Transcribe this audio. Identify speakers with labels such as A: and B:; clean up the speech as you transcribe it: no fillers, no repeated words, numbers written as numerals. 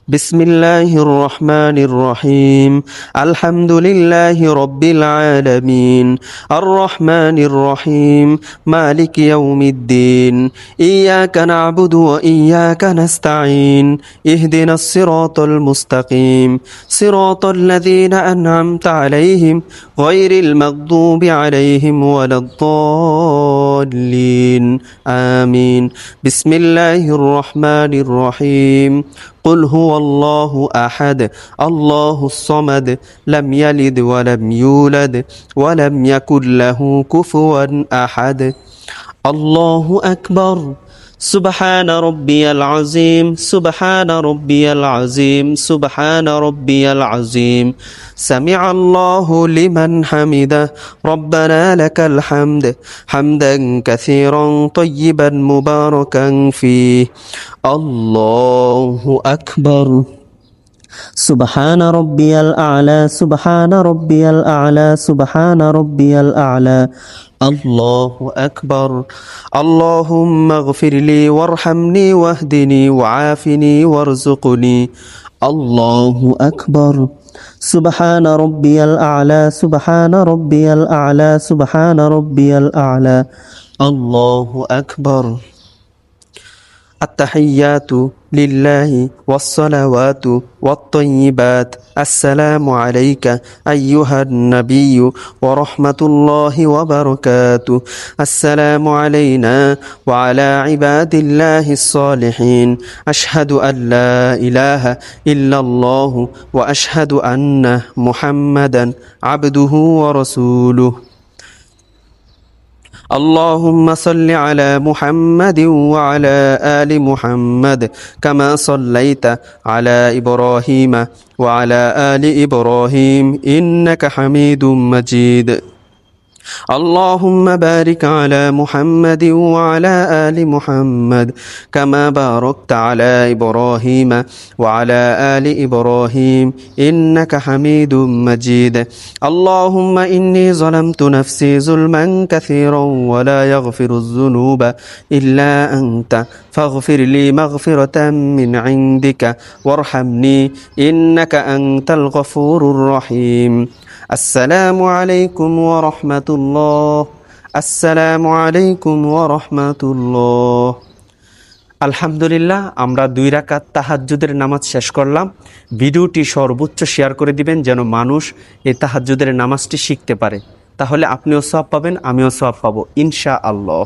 A: بسم الله الرحمن الرحيم الحمد لله رب العالمين الرحمن الرحيم مالك يوم الدين إياك نعبد وإياك نستعين اهدنا الصراط المستقيم صراط الذين أنعمت عليهم غير المغضوب عليهم ولا الضالين آمين بسم الله الرحمن الرحيم قل هو الله أحد الله الصمد لم يلد ولم يولد ولم يكن له كفوا أحد الله أكبر سبحان ربي العظيم سبحان ربي العظيم سبحان ربي العظيم سمع الله لمن حمده ربنا لك الحمد حمدا كثيرا طيبا مباركا فيه الله أكبر سبحان ربي الأعلى سبحان ربي الأعلى سبحان ربي الأعلى الله أكبر اللهم اغفر لي وارحمني واهدني وعافني وارزقني الله أكبر سبحان ربي الأعلى سبحان ربي الأعلى سبحان ربي الأعلى الله أكبر التحيات لله والصلوات والطيبات السلام عليك أيها النبي ورحمة الله وبركاته السلام علينا وعلى عباد الله الصالحين أشهد أن لا إله إلا الله وأشهد أن محمدا عبده ورسوله اللهم صل على محمد وعلى آل محمد كما صليت على إبراهيم وعلى آل إبراهيم إنك حميد مجيد اللهم بارك على محمد وعلى آل محمد كما باركت على إبراهيم وعلى آل إبراهيم إنك حميد مجيد اللهم إني ظلمت نفسي ظلما كثيرا ولا يغفر الذنوب إلا أنت فاغفر لي مغفرة من عندك وارحمني إنك أنت الغفور الرحيم السلام عليكم ورحمة الله السلام عليكم ورحمة الله আলহামদুলিল্লাহ আমরা 2 রাকাত তাহাজ্জুদের নামাজ শেষ করলাম। ভিডিওটি সর্বোচ্চ শেয়ার করে দিবেন যেন মানুষ এই তাহাজ্জুদের নামাজটি শিখতে পারে, তাহলে আপনিও সওয়াব পাবেন, আমিও সওয়াব পাবো ইনশাআল্লাহ।